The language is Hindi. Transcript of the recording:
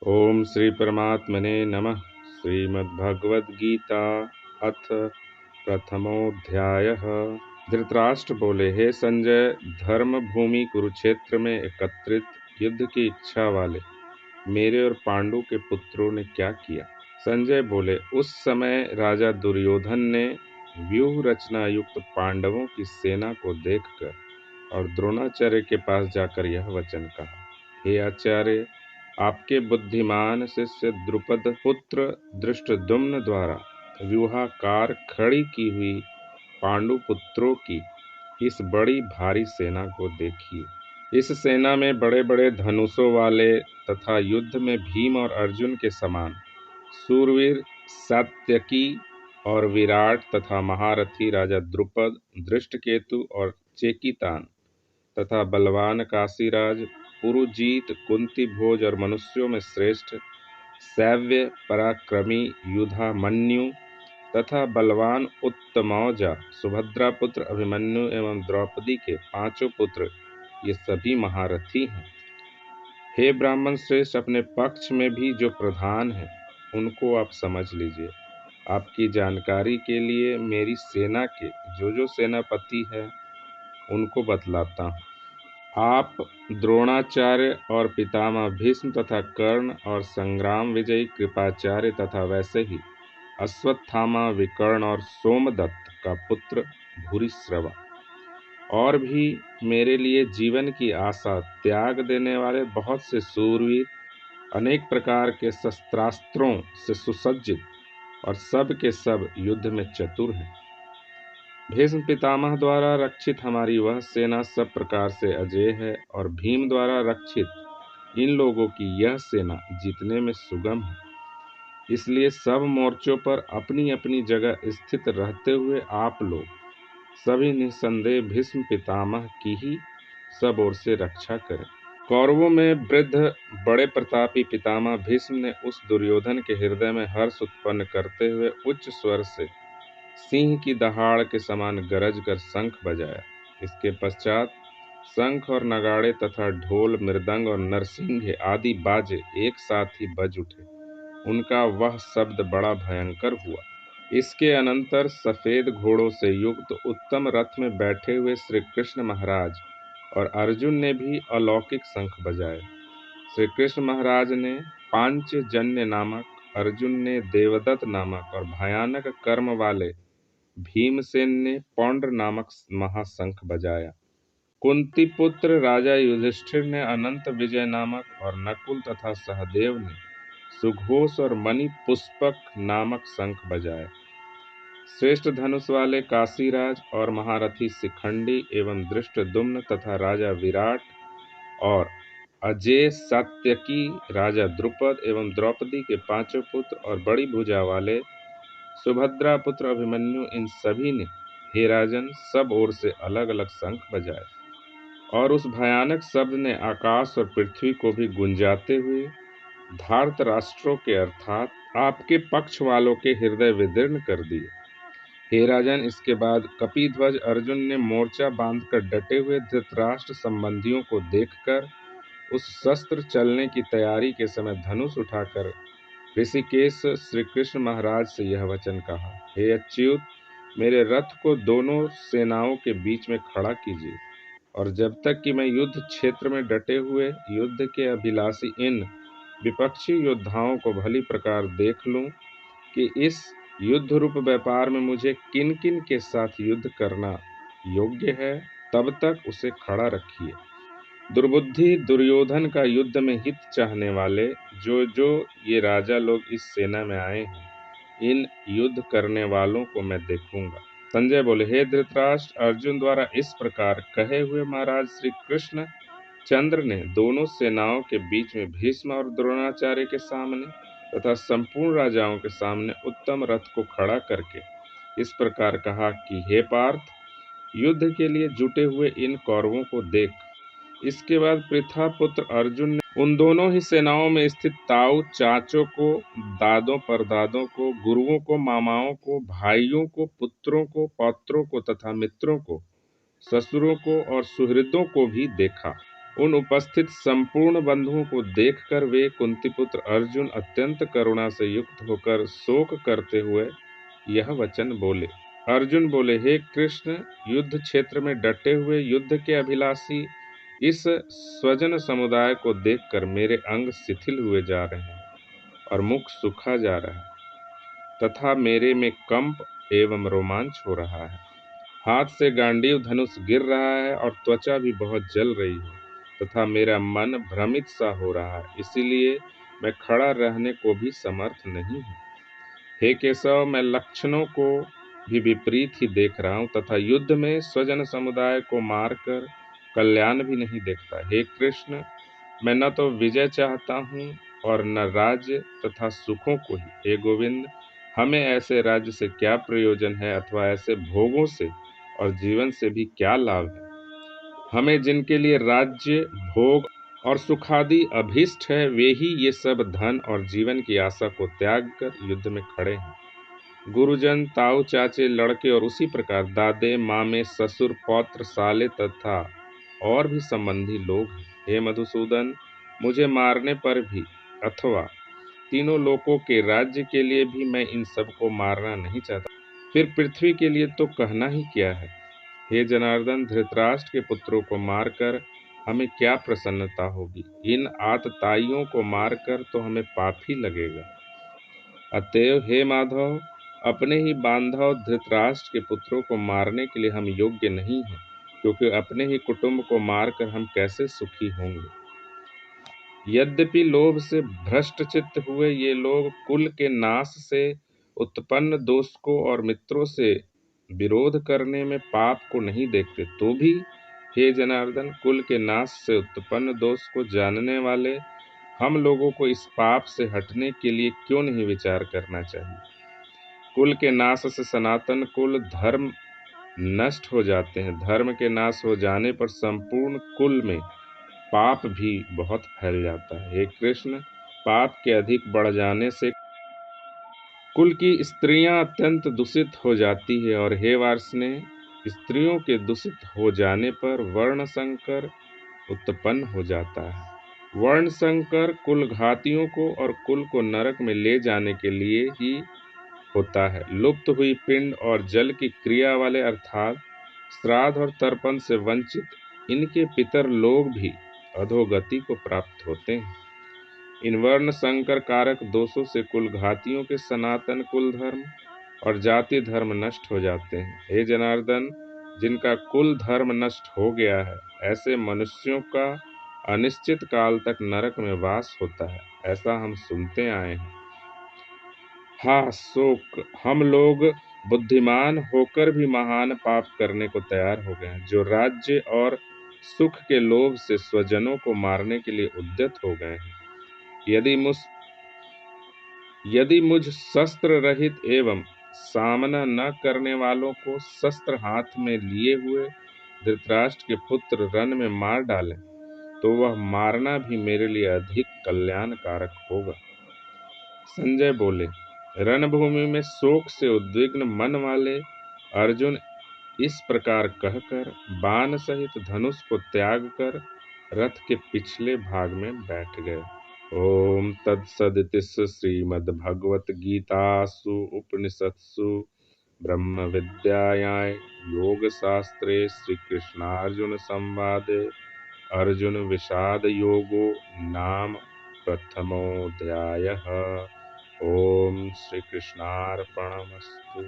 ओम श्री परमात्मने नमः। श्रीमद्भगवद्गीता अथ प्रथमोऽध्यायः। धृतराष्ट्र बोले, हे संजय, धर्म भूमि कुरुक्षेत्र में एकत्रित युद्ध की इच्छा वाले मेरे और पांडु के पुत्रों ने क्या किया? संजय बोले, उस समय राजा दुर्योधन ने व्यूह रचना युक्त पांडवों की सेना को देखकर और द्रोणाचार्य के पास जाकर यह वचन कहा, हे आचार्य, आपके बुद्धिमान शिष्य द्रुपद पुत्र धृष्टद्युम्न द्वारा व्यूहाकार खड़ी की हुई पांडु पुत्रों की इस बड़ी भारी सेना को देखिए। इस सेना में बड़े बड़े धनुषों वाले तथा युद्ध में भीम और अर्जुन के समान सूरवीर सात्यकी और विराट तथा महारथी राजा द्रुपद, धृष्टकेतु और चेकितान तथा बलवान काशीराज, पुरुजीत, कुंती भोज और मनुष्यों में श्रेष्ठ सैव्य पराक्रमी युधामन्यु तथा बलवान उत्तमौजा सुभद्रा पुत्र अभिमन्यु एवं द्रौपदी के पांचों पुत्र, ये सभी महारथी हैं। हे ब्राह्मण श्रेष्ठ, अपने पक्ष में भी जो प्रधान हैं उनको आप समझ लीजिए। आपकी जानकारी के लिए मेरी सेना के जो सेनापति हैं उनको बतलाता हूँ। आप द्रोणाचार्य और पितामह भीष्म तथा कर्ण और संग्राम विजयी कृपाचार्य तथा वैसे ही अश्वत्थामा, विकर्ण और सोमदत्त का पुत्र भूरिश्रवा और भी मेरे लिए जीवन की आशा त्याग देने वाले बहुत से सूरवीर, अनेक प्रकार के शस्त्रास्त्रों से सुसज्जित और सब के सब युद्ध में चतुर हैं। भीष्म पितामह द्वारा रक्षित हमारी वह सेना सब प्रकार से अजेय है और भीम द्वारा रक्षित इन लोगों की यह सेना जीतने में सुगम है। इसलिए सब मोर्चों पर अपनी अपनी जगह स्थित रहते हुए आप लोग सभी निस्संदेह भीष्म पितामह की ही सब ओर से रक्षा करें। कौरवों में वृद्ध बड़े प्रतापी पितामह भीष्म ने उस दुर्योधन के हृदय में हर्ष उत्पन्न करते हुए उच्च स्वर से सिंह की दहाड़ के समान गरज कर शंख बजाया। इसके पश्चात शंख और नगाड़े तथा ढोल, मृदंग और नरसिंघे आदि बाजे एक साथ ही बज उठे। उनका वह शब्द बड़ा भयंकर हुआ। इसके अनंतर सफेद घोड़ों से युक्त उत्तम रथ में बैठे हुए श्री कृष्ण महाराज और अर्जुन ने भी अलौकिक शंख बजाए। श्री कृष्ण महाराज ने पांचजन्य नामक, अर्जुन ने देवदत्त नामक और भयानक कर्म वाले भीमसेन ने पौंड्र नामक महाशंख बजाया। कुंती पुत्र राजा युधिष्ठिर ने अनंत विजय नामक और नकुल तथा सहदेव ने सुघोष और मणि पुष्पक नामक शंख बजाया। श्रेष्ठ धनुष वाले काशीराज और महारथी शिखंडी एवं धृष्टद्युम्न तथा राजा विराट और अजेय सात्यकी राजा द्रुपद एवं द्रौपदी के पांचों पुत्र और बड़ी भुजा वाले सुभद्रा पुत्र अभिमन्यु, इन सभी ने, हे राजन, सब ओर से अलग अलग शंख बजाए और उस भयानक शब्द ने आकाश और पृथ्वी को भी गुंजाते हुए धार्त राष्ट्रों के अर्थात आपके पक्ष वालों के हृदय विदीर्ण कर दिए। हे राजन, इसके बाद कपिध्वज अर्जुन ने मोर्चा बांधकर डटे हुए धृतराष्ट्र संबंधियों को देखकर उस शस्त्र चलने की तैयारी के समय धनुष उठाकर ऋषिकेश श्री कृष्ण महाराज से यह वचन कहा, हे अच्युत, मेरे रथ को दोनों सेनाओं के बीच में खड़ा कीजिए और जब तक कि मैं युद्ध क्षेत्र में डटे हुए युद्ध के अभिलाषी इन विपक्षी योद्धाओं को भली प्रकार देख लूं कि इस युद्ध रूप व्यापार में मुझे किन किन के साथ युद्ध करना योग्य है, तब तक उसे खड़ा रखिए। दुर्बुद्धि दुर्योधन का युद्ध में हित चाहने वाले जो ये राजा लोग इस सेना में आए हैं, इन युद्ध करने वालों को मैं देखूंगा। संजय बोले, हे धृतराष्ट्र, अर्जुन द्वारा इस प्रकार कहे हुए महाराज श्री कृष्ण चंद्र ने दोनों सेनाओं के बीच में भीष्म और द्रोणाचार्य के सामने तथा संपूर्ण राजाओं के सामने उत्तम रथ को खड़ा करके इस प्रकार कहा कि हे पार्थ, युद्ध के लिए जुटे हुए इन कौरवों को देख। इसके बाद पृथा पुत्र अर्जुन ने उन दोनों ही सेनाओं में स्थित ताऊ चाचों को, दादों परदादों को, गुरुओं को, मामाओं को, भाइयों को, पुत्रों को, पौत्रों को तथा मित्रों को, ससुरों को और सुहृदों को भी देखा। उन उपस्थित संपूर्ण बंधुओं को देखकर वे कुंतीपुत्र अर्जुन अत्यंत करुणा से युक्त होकर शोक करते हुए यह वचन बोले। अर्जुन बोले, हे कृष्ण, युद्ध क्षेत्र में डटे हुए युद्ध के अभिलाषी इस स्वजन समुदाय को देखकर मेरे अंग शिथिल हुए जा रहे हैं और मुख सूखा जा रहा है तथा मेरे में कंप एवं रोमांच हो रहा है। हाथ से गांडीव धनुष गिर रहा है और त्वचा भी बहुत जल रही है तथा मेरा मन भ्रमित सा हो रहा है, इसीलिए मैं खड़ा रहने को भी समर्थ नहीं हूँ। हे केशव, मैं लक्षणों को भी विपरीत ही देख रहा हूँ तथा युद्ध में स्वजन समुदाय को मारकर कल्याण भी नहीं देखता। हे कृष्ण, मैं न तो विजय चाहता हूँ और न राज्य तथा सुखों को ही। हे गोविंद, हमें ऐसे राज्य से क्या प्रयोजन है अथवा ऐसे भोगों से और जीवन से भी क्या लाभ है। हमें जिनके लिए राज्य, भोग और सुखादि अभीष्ट है, वे ही ये सब धन और जीवन की आशा को त्याग कर युद्ध में खड़े हैं। गुरुजन, ताऊ चाचे, लड़के और उसी प्रकार दादे, मामे, ससुर, पौत्र, साले तथा और भी संबंधी लोग हैं। हे मधुसूदन, मुझे मारने पर भी अथवा तीनों लोकों के राज्य के लिए भी मैं इन सबको मारना नहीं चाहता। फिर पृथ्वी के लिए तो कहना ही क्या है। हे जनार्दन, धृतराष्ट्र के पुत्रों को मारकर हमें क्या प्रसन्नता होगी। इन आतताइयों को मारकर तो हमें पाप ही लगेगा। अतएव हे माधव, अपने ही बांधव धृतराष्ट्र के पुत्रों को मारने के लिए हम योग्य नहीं हैं, क्योंकि अपने ही कुटुंब को मारकर हम कैसे सुखी होंगे। यद्यपि लोभ से भ्रष्टचित्त हुए ये लोग कुल के नाश से उत्पन्न दोष को और मित्रों से विरोध करने में पाप को नहीं देखते, तो भी हे जनार्दन, कुल के नाश से उत्पन्न दोष को जानने वाले हम लोगों को इस पाप से हटने के लिए क्यों नहीं विचार करना चाहिए। कुल के नाश से सनातन कुल धर्म नष्ट हो जाते हैं। धर्म के नाश हो जाने पर संपूर्ण कुल में पाप भी बहुत फैल जाता है। हे कृष्ण, पाप के अधिक बढ़ जाने से कुल की स्त्रियां अत्यंत दूषित हो जाती है और हे वार्ष्णे, स्त्रियों के दूषित हो जाने पर वर्ण संकर उत्पन्न हो जाता है। वर्ण संकर कुल घातियों को और कुल को नरक में ले जाने के लिए ही होता है। लुप्त हुई पिंड और जल की क्रिया वाले अर्थात श्राद्ध और तर्पण से वंचित इनके पितर लोग भी अधोगति को प्राप्त होते हैं। इन वर्ण संकर कारक दोषों से कुल घातियों के सनातन कुल धर्म और जाति धर्म नष्ट हो जाते हैं। हे जनार्दन, जिनका कुल धर्म नष्ट हो गया है, ऐसे मनुष्यों का अनिश्चित काल तक नरक में वास होता है, ऐसा हम सुनते आए हैं। हाँ, शोक, हम लोग बुद्धिमान होकर भी महान पाप करने को तैयार हो गए हैं, जो राज्य और सुख के लोभ से स्वजनों को मारने के लिए उद्यत हो गए हैं। यदि मुझ शस्त्र रहित एवं सामना न करने वालों को शस्त्र हाथ में लिए हुए धृतराष्ट्र के पुत्र रन में मार डालें, तो वह मारना भी मेरे लिए अधिक कल्याणकारक होगा। संजय बोले, रणभूमि में शोक से उद्विग्न मन वाले अर्जुन इस प्रकार कहकर बाण सहित धनुष को त्याग कर रथ के पिछले भाग में बैठ गए। ओम तत्सदिति श्रीमद्भगवद्गीतासु उपनिषत्सु ब्रह्म विद्यायां योगशास्त्रे श्रीकृष्णार्जुन संवादे अर्जुन विषाद योगो नाम प्रथमोऽध्यायः। ओम श्रीकृष्णार्पणमस्तु।